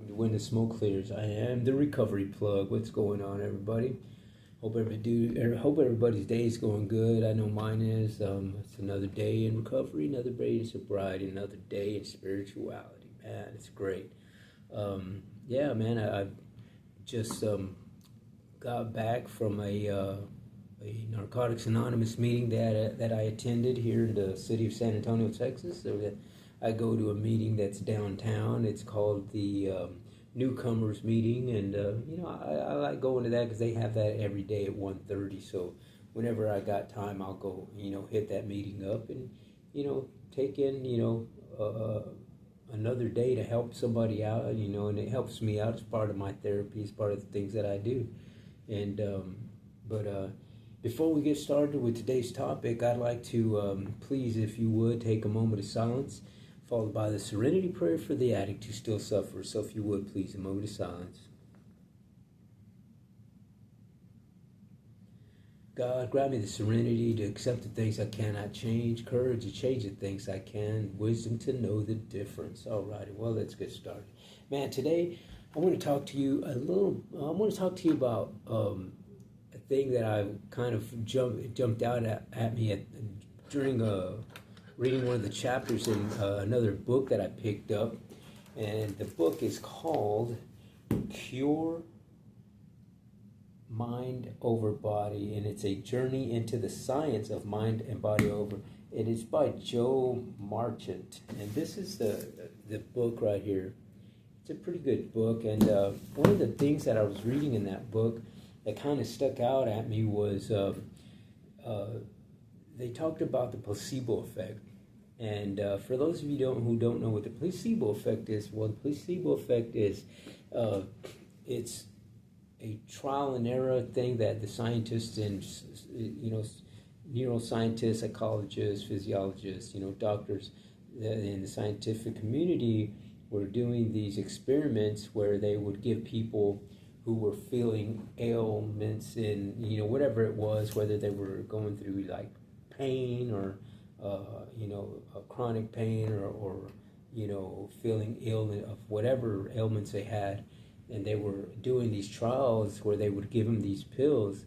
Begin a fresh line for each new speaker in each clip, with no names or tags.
When the smoke clears, I am the recovery plug. What's going on, everybody? Hope everybody's day is going good. I know mine is. It's another day in recovery, another day in sobriety, another day in spirituality. Man, it's great. Yeah, man, I've just got back from a Narcotics Anonymous meeting that I attended here in the city of San Antonio, Texas. So that I go to a meeting that's downtown. It's called the newcomers meeting, and I like going to that because they have that every day at 1:30. So whenever I got time, I'll go hit that meeting up and take in another day to help somebody out, and it helps me out. It's part of my therapy. It's part of the things that I do, and but before we get started with today's topic, I'd like to please, if you would, take a moment of silence, followed by the serenity prayer for the addict who still suffers. So if you would, please, a moment of silence. God, grant me the serenity to accept the things I cannot change, courage to change the things I can, wisdom to know the difference. All righty, well, let's get started. Man, today I want to talk to you about a thing that I kind of jumped out at me during reading one of the chapters in another book that I picked up. And the book is called Cure Mind Over Body, and it's a journey into the science of mind and body over. It is by Joe Marchant, and this is the book right here. It's a pretty good book, and one of the things that I was reading in that book that kind of stuck out at me was they talked about the placebo effect. And for those of you who don't know what the placebo effect is, well, the placebo effect is it's a trial and error thing that the scientists and neuroscientists, psychologists, physiologists, doctors in the scientific community were doing these experiments where they would give people who were feeling ailments in whatever it was, whether they were going through like pain or a chronic pain or feeling ill of whatever ailments they had, and they were doing these trials where they would give them these pills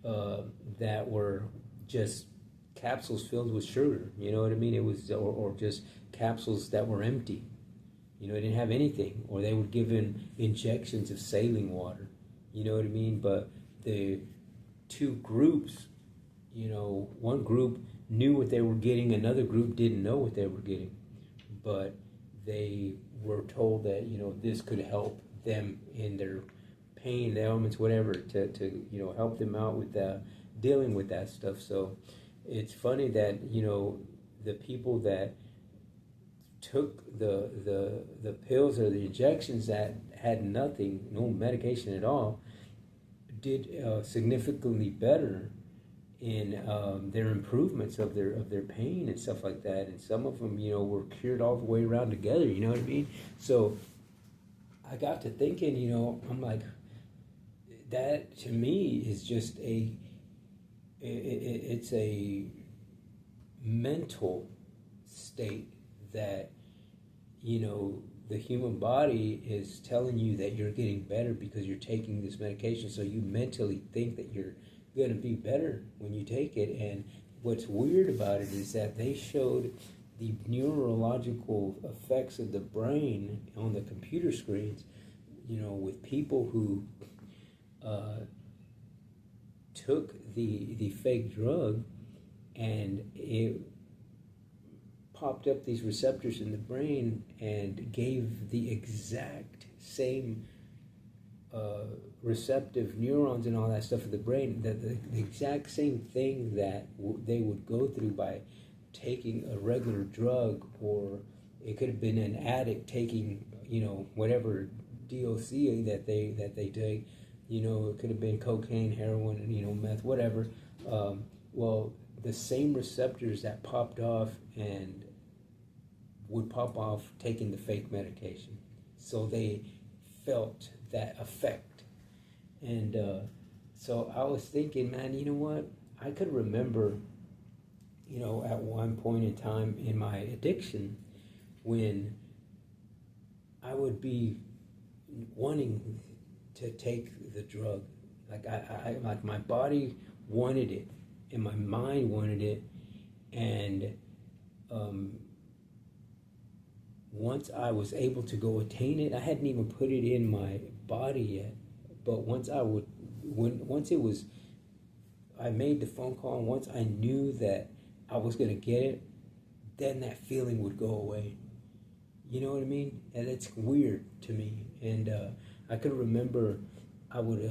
that were just capsules filled with sugar. You know what I mean? It was or just capsules that were empty. It didn't have anything. Or they would give in injections of saline water. You know what I mean? But the two groups, one group knew what they were getting, another group didn't know what they were getting. But they were told that, this could help them in their pain, ailments, whatever, to help them out with dealing with that stuff. So it's funny that, the people that took the pills or the injections that had nothing, no medication at all, did significantly better in their improvements of their pain and stuff like that. And some of them, were cured all the way around together. You know what I mean? So I got to thinking, I'm like, that to me is just it's a mental state that the human body is telling you that you're getting better because you're taking this medication. So you mentally think that you're going to be better when you take it. And what's weird about it is that they showed the neurological effects of the brain on the computer screens, with people who took the fake drug, and it popped up these receptors in the brain and gave the exact same receptive neurons and all that stuff in the brain, the exact same thing that they would go through by taking a regular drug, or it could have been an addict taking whatever DOC that they take. It could have been cocaine, heroin, meth, whatever. Well, the same receptors that popped off and would pop off taking the fake medication. So they felt that effect. And so I was thinking, man, you know what? I could remember, at one point in time in my addiction when I would be wanting to take the drug. Like I like my body wanted it, and my mind wanted it, and once I was able to go attain it, I hadn't even put it in my body yet. But once it was, I made the phone call, and once I knew that I was gonna get it, then that feeling would go away. You know what I mean? And it's weird to me. And I could remember I would,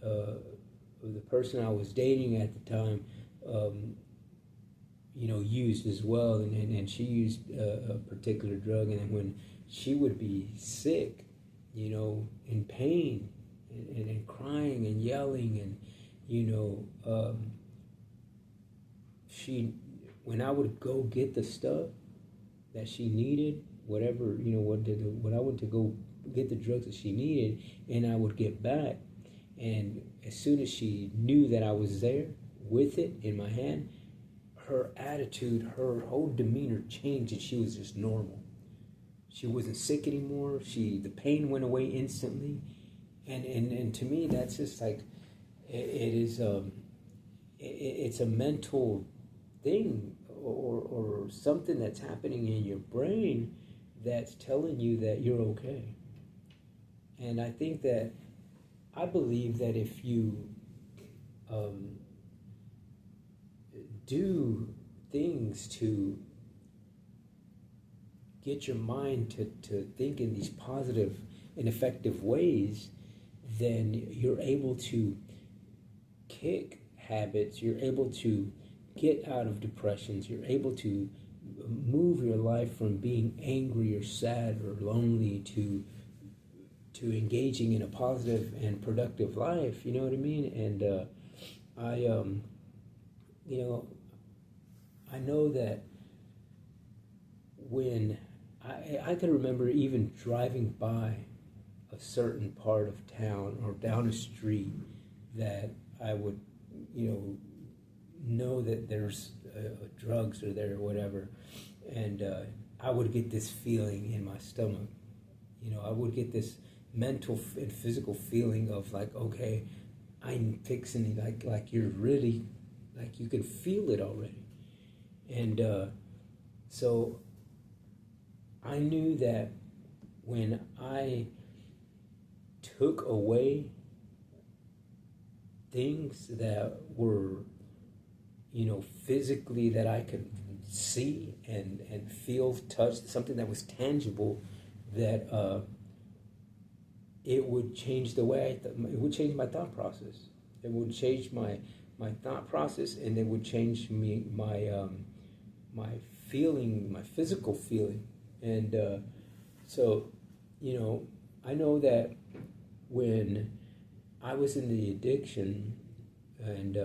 the person I was dating at the time, used as well, and she used a particular drug, and then when she would be sick, in pain, and crying and yelling, and when I would go get the stuff that she needed, whatever, when I went to go get the drugs that she needed, and I would get back, and as soon as she knew that I was there with it in my hand, her attitude, her whole demeanor changed, and she was just normal. She wasn't sick anymore. The pain went away instantly, and to me, that's just like it's a mental thing, or something that's happening in your brain that's telling you that you're okay. And I believe that if you do things to get your mind to think in these positive and effective ways, then you're able to kick habits, you're able to get out of depressions, you're able to move your life from being angry or sad or lonely to engaging in a positive and productive life. You know what I mean? And I know that when I can remember even driving by a certain part of town or down a street that I would, know that there's drugs or there or whatever, and I would get this feeling in my stomach. I would get this mental and physical feeling of like, okay, I'm fixing it, like you're really, like you can feel it already. And so I knew that when I took away things that were, physically that I could see and feel, touch, something that was tangible, that it would change the way it would change my thought process. It would change my thought process, and it would change my feeling, my physical feeling. And so, I know that when I was in the addiction, and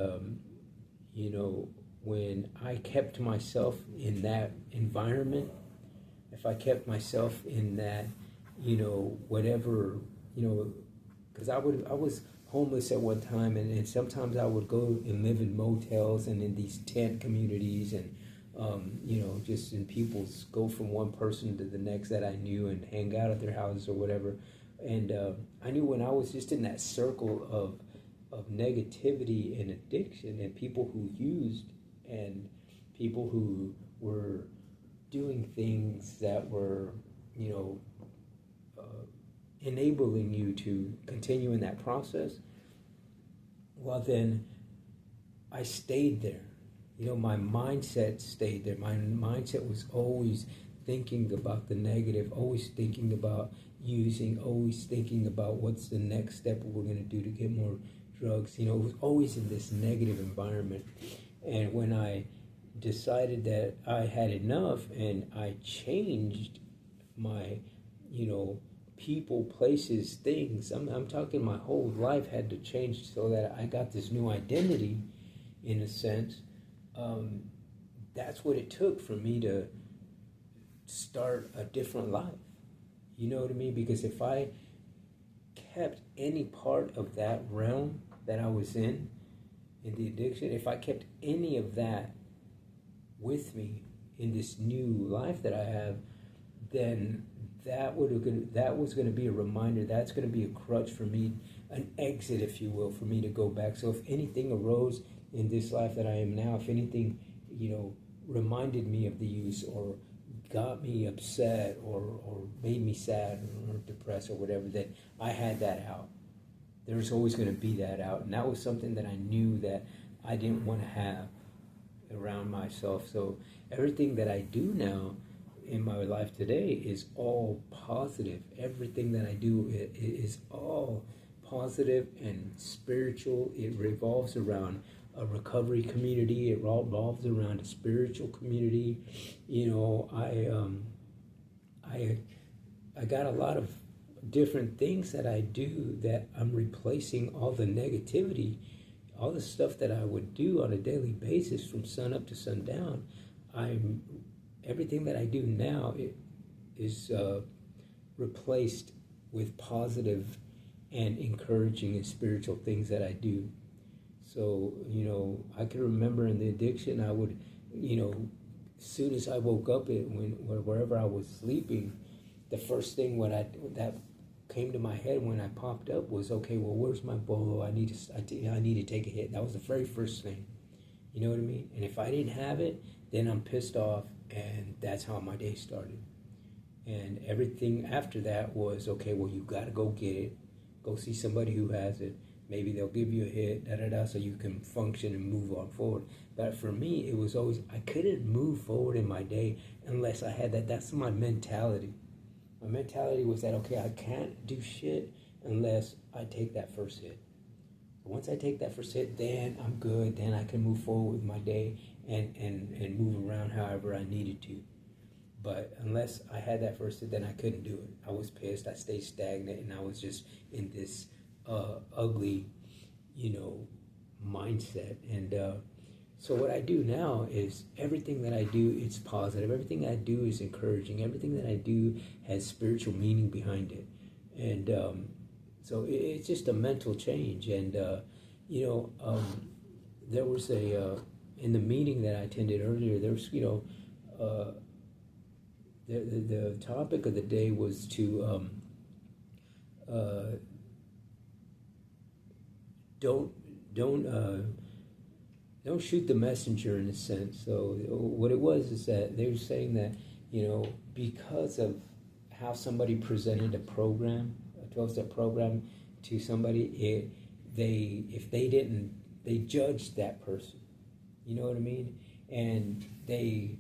when I kept myself in that environment, if I kept myself in that, whatever, because I was homeless at one time, and sometimes I would go and live in motels and in these tent communities, and just in people's, go from one person to the next that I knew and hang out at their houses or whatever. And I knew when I was just in that circle of negativity and addiction, and people who used, and people who were doing things that were, enabling you to continue in that process, well, then I stayed there. My mindset stayed there. My mindset was always thinking about the negative, always thinking about using, always thinking about what's the next step we're going to do to get more drugs. It was always in this negative environment. And when I decided that I had enough, and I changed my, people, places, things, I'm talking my whole life had to change so that I got this new identity, in a sense. That's what it took for me to start a different life. You know what I mean? Because if I kept any part of that realm that I was in the addiction, if I kept any of that with me in this new life that I have, then that was going to be a reminder. That's going to be a crutch for me, an exit, if you will, for me to go back. So if anything arose in this life that I am now, if anything, reminded me of the use or got me upset or made me sad or depressed or whatever, that I had that out. There's always going to be that out. And that was something that I knew that I didn't want to have around myself. So everything that I do now in my life today is all positive. Everything that I do is all positive and spiritual. It revolves around a recovery community. It revolves around a spiritual community. I got a lot of different things that I do that I'm replacing all the negativity, all the stuff that I would do on a daily basis from sun up to sundown. Everything that I do now is replaced with positive and encouraging and spiritual things that I do. So, I can remember in the addiction, I would, as soon as I woke up, wherever I was sleeping, the first thing that came to my head when I popped up was, okay, well, where's my bolo? I need to take a hit. That was the very first thing. You know what I mean? And if I didn't have it, then I'm pissed off, and that's how my day started. And everything after that was, okay, well, you got to go get it. Go see somebody who has it. Maybe they'll give you a hit, so you can function and move on forward. But for me, it was always, I couldn't move forward in my day unless I had that. That's my mentality. My mentality was that, okay, I can't do shit unless I take that first hit. Once I take that first hit, then I'm good. Then I can move forward with my day and move around however I needed to. But unless I had that first hit, then I couldn't do it. I was pissed. I stayed stagnant, and I was just in this ugly, mindset. And so what I do now is everything that I do, it's positive. Everything I do is encouraging. Everything that I do has spiritual meaning behind it. And so it's just a mental change. And, there was in the meeting that I attended earlier, there was, the topic of the day was to don't shoot the messenger, in a sense. So what it was is that they were saying that, because of how somebody presented a program, a 12-step program to somebody, they judged that person. You know what I mean? And they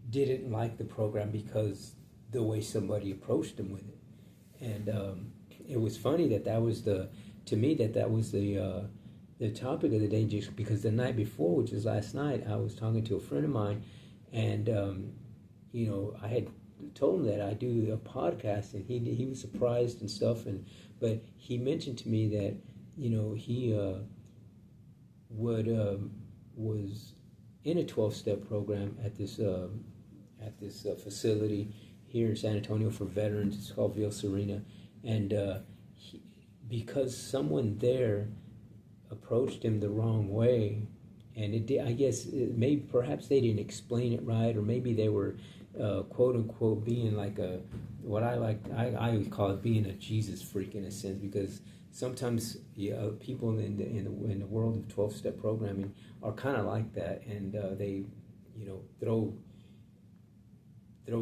didn't like the program because the way somebody approached them with it. And it was funny that was the topic of the day, just because the night before, which was last night, I was talking to a friend of mine, and I had told him that I do a podcast, and he was surprised and stuff, but he mentioned to me that he was in a 12-step program at this facility here in San Antonio for veterans. It's called Villa Serena, and because someone there approached him the wrong way, and I guess perhaps they didn't explain it right, or maybe they were quote unquote being like I would call it being a Jesus freak, in a sense, because sometimes people in the world of 12-step programming are kind of like that, and they throw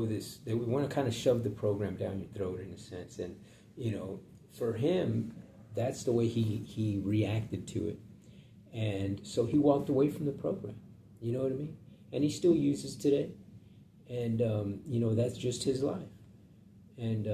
this, they want to kind of shove the program down your throat, in a sense. And for him, that's the way he reacted to it, and so he walked away from the program. You know what I mean? And he still uses today, and that's just his life. And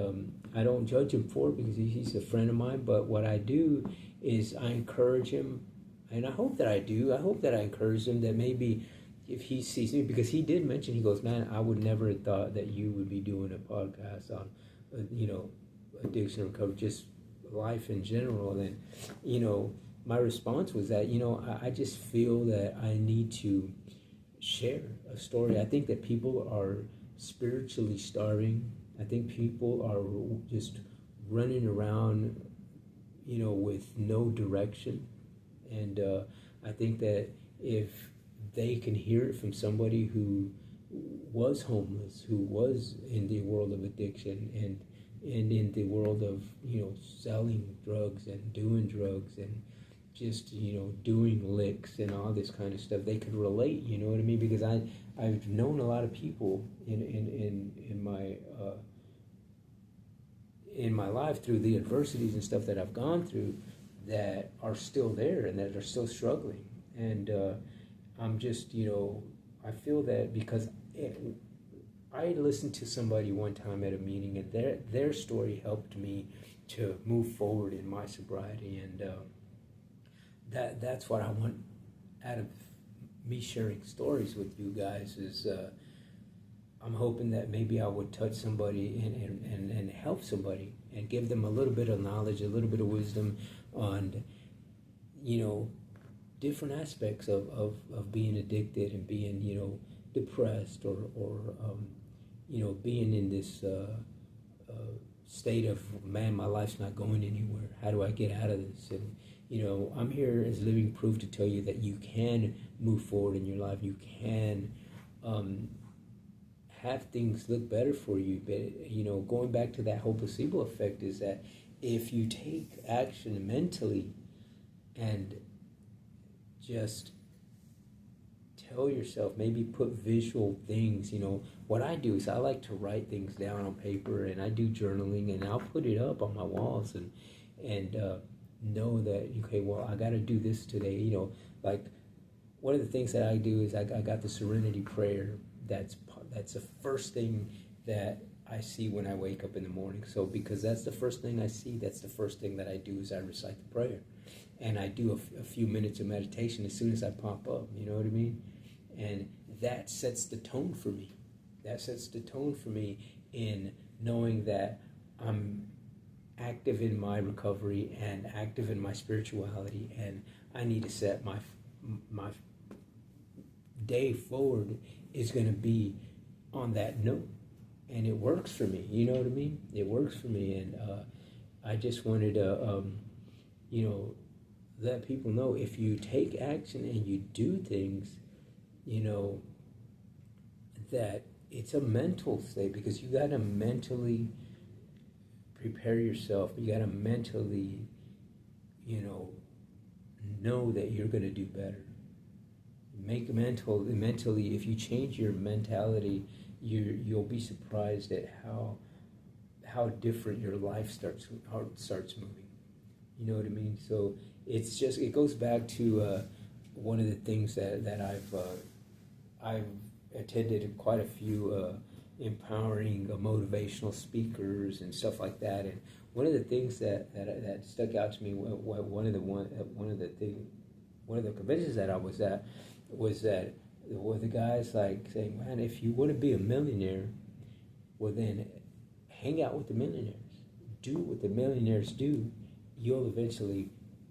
I don't judge him for it, because he's a friend of mine. But what I do is I encourage him, and I hope that I do. I hope that I encourage him, that maybe if he sees me, because he did mention, he goes, man, I would never have thought that you would be doing a podcast on, addiction recovery, just life in general. And, my response was that, I just feel that I need to share a story. I think that people are spiritually starving. I think people are just running around, with no direction. And I think that if they can hear it from somebody who, was homeless, who was in the world of addiction and in the world of, selling drugs and doing drugs and just, doing licks and all this kind of stuff. They could relate, you know what I mean? Because I've known a lot of people in my life through the adversities and stuff that I've gone through that are still there and that are still struggling. And I'm just, I feel that because I listened to somebody one time at a meeting, and their story helped me to move forward in my sobriety. And that's what I want out of me sharing stories with you guys is I'm hoping that maybe I would touch somebody and help somebody and give them a little bit of knowledge, a little bit of wisdom on, different aspects of being addicted and being, depressed or being in this state of, man, my life's not going anywhere. How do I get out of this? And, I'm here as living proof to tell you that you can move forward in your life. You can have things look better for you. But, going back to that whole placebo effect is that if you take action mentally and just tell yourself, maybe put visual things, what I do is I like to write things down on paper, and I do journaling, and I'll put it up on my walls and know that, okay, well, I got to do this today. Like one of the things that I do is I got the serenity prayer. That's the first thing that I see when I wake up in the morning. So because that's the first thing I see, that's the first thing that I do is I recite the prayer. And I do a few minutes of meditation as soon as I pop up, you know what I mean? And that sets the tone for me. That sets the tone for me in knowing that I'm active in my recovery and active in my spirituality, and I need to set my day forward is going to be on that note. And it works for me, you know what I mean? It works for me, and I just wanted to, let people know if you take action and you do things, that it's a mental state, because you got to mentally prepare yourself. You got to mentally, know that you're going to do better. Mentally, if you change your mentality, you'll be surprised at how different your life starts moving. You know what I mean? So it goes back to one of the things that I've attended quite a few empowering motivational speakers and stuff like that, and one of the things that stuck out to me, one of the conventions that I was at, was that the guys like saying, man, if you want to be a millionaire, well then hang out with the millionaires, do what the millionaires do, you'll eventually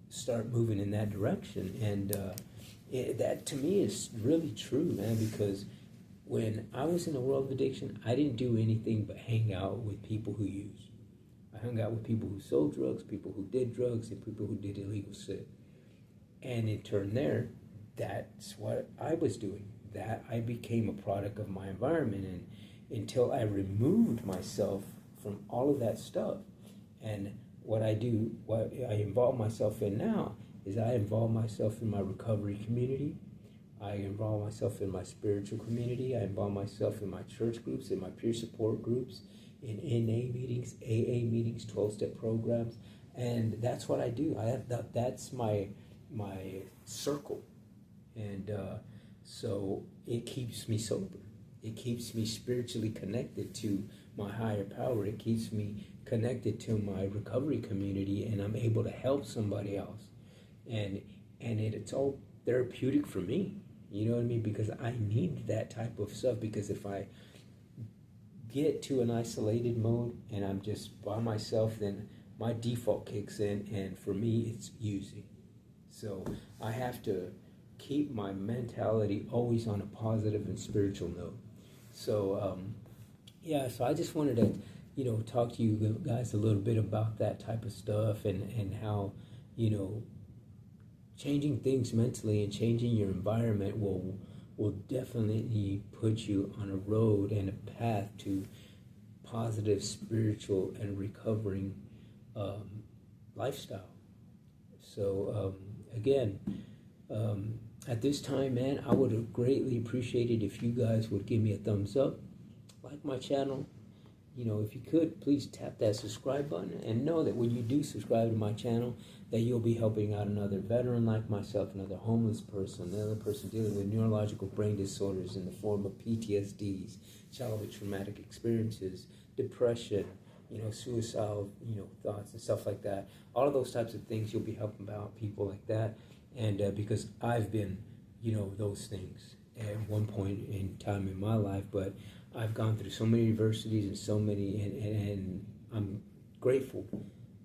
start moving in that direction. And that to me is really true, man, because when I was in the world of addiction, I didn't do anything but hang out with people who used. I hung out with people who sold drugs, people who did drugs, and people who did illegal shit. And in turn there, that's what I was doing. That I became a product of my environment, and until I removed myself from all of that stuff. And what I involve myself in now is I involve myself in my recovery community. I involve myself in my spiritual community. I involve myself in my church groups, in my peer support groups, in NA meetings, AA meetings, 12-step programs. And that's what I do. That's my circle. And so it keeps me sober. It keeps me spiritually connected to my higher power. It keeps me connected to my recovery community, and I'm able to help somebody else. And it's all therapeutic for me. You know what I mean? Because I need that type of stuff, because if I get to an isolated mode and I'm just by myself, then my default kicks in, and for me it's using. So I have to keep my mentality always on a positive and spiritual note. So so I just wanted to talk to you guys a little bit about that type of stuff, and how changing things mentally and changing your environment will will definitely put you on a road and a path to positive spiritual and recovering lifestyle. So again, at this time, man, I would have greatly appreciated if you guys would give me a thumbs up, like my channel. If you could, please tap that subscribe button, and know that when you do subscribe to my channel, that you'll be helping out another veteran like myself, another homeless person, another person dealing with neurological brain disorders in the form of PTSDs, childhood traumatic experiences, depression, suicidal, thoughts and stuff like that. All of those types of things, you'll be helping out people like that. And because I've been, those things at one point in time in my life, but I've gone through so many adversities and so many, and I'm grateful,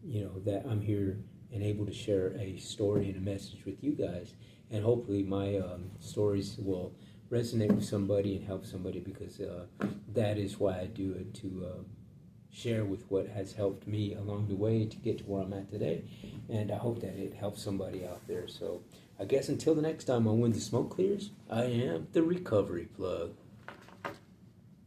that I'm here and able to share a story and a message with you guys. And hopefully my stories will resonate with somebody and help somebody, because that is why I do it, to share with what has helped me along the way to get to where I'm at today. And I hope that it helps somebody out there. So I guess until the next time on When the Smoke Clears, I am the Recovery Plug.